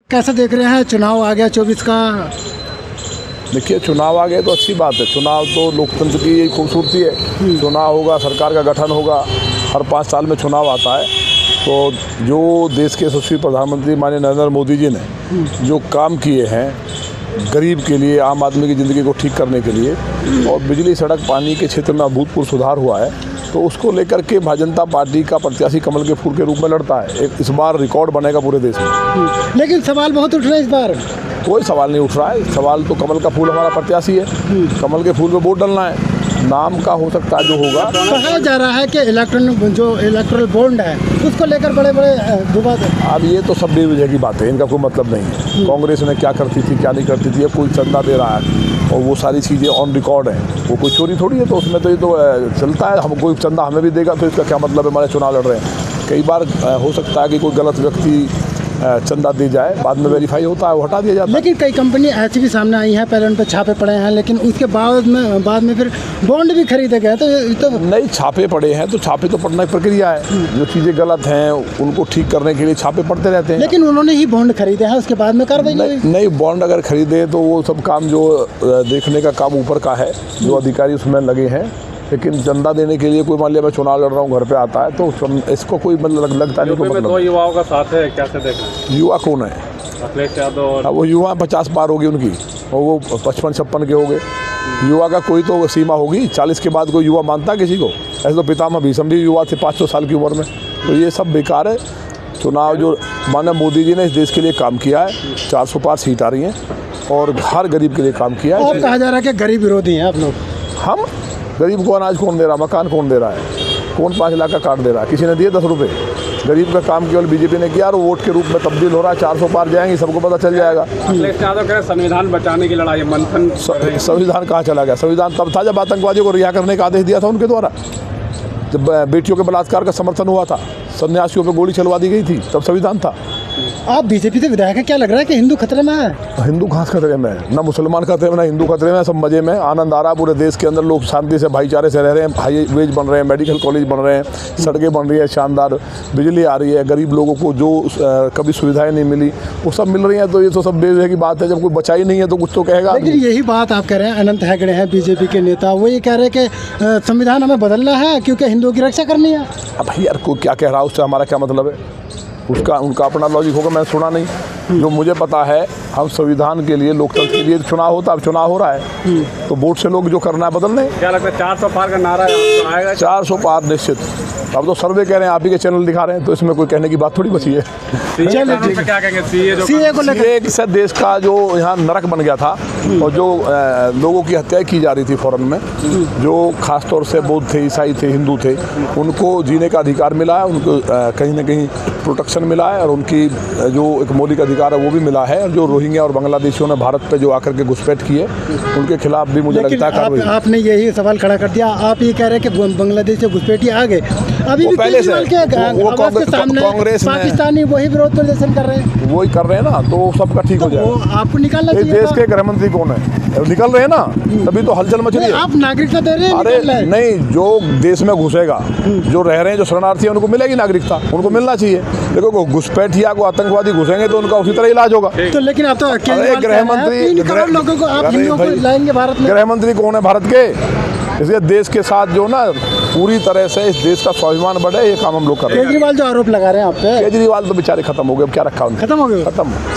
कैसे देख रहे हैं चुनाव आ गया 24 का? देखिए, चुनाव आ गए तो अच्छी बात है। चुनाव तो लोकतंत्र की यही खूबसूरती है। चुनाव होगा, सरकार का गठन होगा, हर 5 साल में चुनाव आता है। तो जो देश के यशस्वी प्रधानमंत्री माननीय नरेंद्र मोदी जी ने जो काम किए हैं गरीब के लिए, आम आदमी की ज़िंदगी को ठीक करने के लिए, और बिजली, सड़क, पानी के क्षेत्र में अभूतपूर्व सुधार हुआ है, तो उसको लेकर के भारतीय जनता पार्टी का प्रत्याशी कमल के फूल के रूप में लड़ता है। इस बार रिकॉर्ड बनेगा पूरे देश में। लेकिन सवाल बहुत उठ रहे हैं इस बार। कोई सवाल नहीं उठ रहा है। सवाल तो कमल का फूल हमारा प्रत्याशी है, कमल के फूल पे वोट डालना है। नाम का हो सकता है जो होगा। कहा जा रहा है कि इलेक्टोरल बॉन्ड है उसको लेकर बड़े बड़े विवाद है। अब ये तो सब बेवजह की बात है, इनका कोई मतलब नहीं है। कांग्रेस ने क्या करती थी, क्या नहीं करती थी, या कोई चंदा दे रहा है, और वो सारी चीज़ें ऑन रिकॉर्ड हैं। वो कोई चोरी थोड़ी है, तो उसमें तो ये तो चलता है। हम कोई चंदा हमें भी देगा तो इसका क्या मतलब है? हमारे चुनाव लड़ रहे हैं। कई बार हो सकता है कि कोई गलत व्यक्ति चंदा दे जाए, बाद में वेरीफाई होता है, वो हटा दिया जाता है। लेकिन कई कंपनी ऐसी भी सामने आई हैं, पहले उन पर छापे पड़े हैं, लेकिन उसके बाद में फिर बॉन्ड भी खरीदे गए। तो नहीं, छापे पड़े हैं तो छापे तो पड़ना एक प्रक्रिया है। जो चीज़ें गलत हैं उनको ठीक करने के लिए छापे पड़ते रहते हैं। लेकिन उन्होंने ही बॉन्ड खरीदे हैं, उसके बाद में कार्रवाई नहीं, बॉन्ड अगर खरीदे तो वो सब काम जो देखने का काम ऊपर का है, जो अधिकारी उसमें लगे हैं। लेकिन चंदा देने के लिए कोई, मान लिया मैं चुनाव लड़ रहा हूँ, घर पे आता है, तो इसको कोई मतलब लगता नहीं। यूपी में 2 युवाओं का साथ है, कैसे देखना? युवा कौन है? अखिलेश यादव। वो युवा 50 पार होगी उनकी, और वो 55-56 के हो गए। युवा का कोई तो सीमा होगी। 40 के बाद कोई युवा मानता है किसी को? ऐसे तो पितामह भीष्म भी युवा थे 500 साल की उम्र में। तो ये सब बेकार है। चुनाव जो माननीय मोदी जी ने इस देश के लिए काम किया है, 400 पार सीट आ रही हैं, और हर गरीब के लिए काम किया है। अब कहा जा रहा है कि गरीब विरोधी हैं आप लोग। हम गरीब को अनाज कौन दे रहा, मकान कौन दे रहा है? कौन 5 लाख का कार्ड दे रहा है? किसी ने दिए 10 रुपये? गरीब का काम केवल बीजेपी ने किया, और वोट के रूप में तब्दील हो रहा है। 400 पार जाएंगे, सबको पता चल जाएगा। अखिलेश यादव कह रहे संविधान बचाने की लड़ाई, मंथन। संविधान कहाँ चला गया? संविधान तब था जब आतंकवादियों को रिहा करने का आदेश दिया था उनके द्वारा, जब बेटियों के बलात्कार का समर्थन हुआ था, सन्यासियों पर गोली चलवा दी गई थी, तब संविधान था। आप बीजेपी से विधायक हैं, क्या लग रहा है कि हिंदू खतरे में है? हिंदू कहाँ खतरे में है? ना मुसलमान खतरे में, ना हिंदू खतरे में। सब मजे में, आनंद आ रहा है। पूरे देश के अंदर लोग शांति से, भाईचारे से रह रहे हैं। हाईवेज बन रहे हैं, मेडिकल कॉलेज बन रहे हैं, सड़कें बन रही है शानदार, बिजली आ रही है। गरीब लोगों को जो कभी सुविधाएं नहीं मिली वो सब मिल रही हैं। तो ये तो सब बेवजह की बात है। जब कोई बचा ही नहीं है तो कुछ तो कहेगा। लेकिन यही बात आप कह रहे हैं, अनंत हेगड़े हैं बीजेपी के नेता, वो ये कह रहे हैं कि संविधान हमें बदलना है क्योंकि हिंदुओं की रक्षा करनी है। अब भाई यार, कोई क्या कह रहा है उससे हमारा क्या मतलब है? उनका अपना लॉजिक होगा, मैंने सुना नहीं। जो मुझे पता है, हम संविधान के लिए, लोकतंत्र के लिए चुनाव होता है। अब चुनाव हो रहा है तो वोट से लोग जो करना है बदल दें। क्या लगता है 400 पार का नारा आएगा? 400 पार निश्चित। अब तो सर्वे कह रहे हैं, आप ही के चैनल दिखा रहे हैं, तो इसमें कोई कहने की बात थोड़ी बची है। क्या कहेंगे? सीए को लेकर से देश का जो यहाँ नरक बन गया था, और जो लोगों की हत्याएं की जा रही थी फौरन में, जो खासतौर से बौद्ध थे, ईसाई थे, हिंदू थे, उनको जीने का अधिकार मिला है, उनको कहीं ना कहीं प्रोटेक्शन मिला है, और उनकी जो एक मौलिक अधिकार है वो भी मिला है। और जो रोहिंग्या और बांग्लादेशियों ने भारत पे जो आकर के घुसपैठ किए, उनके खिलाफ भी मुझे लगता है आपने यही सवाल खड़ा कर दिया। आप ये कह रहे हैं कि बांग्लादेश से घुसपैठी आ गए, अभी भी पहले से कांग्रेस पाकिस्तानी वही विरोध प्रदर्शन कर रहे हैं, वही कर रहे हैं ना, तो सबका ठीक हो जाएगा। आपको निकालना चाहिए। देश के गृह मंत्री कौन है? निकल रहे हैं ना, तभी तो हलचल मच रही है। आप नागरिकता दे रहे हैं? अरे नहीं, जो देश में घुसेगा, जो रह रहे हैं, जो शरणार्थी हैं, उनको मिलेगी नागरिकता, उनको मिलना चाहिए। देखो, घुसपैठिया को आतंकवादी घुसेंगे तो उनका उसी तरह इलाज होगा। तो लेकिन आप तो गृह मंत्री, लोगों को आप हिंदुओं को लाएंगे भारत में? गृह मंत्री कौन है भारत के? इसलिए देश के साथ जो ना पूरी तरह से इस देश का स्वाभिमान बढ़े, ये काम हम लोग कर रहे हैं। केजरीवाल जो आरोप लगा रहे हैं आप पे, केजरीवाल तो बेचारे खत्म हो गए, अब क्या रखा उन्होंने? खत्म हो गए, खत्म।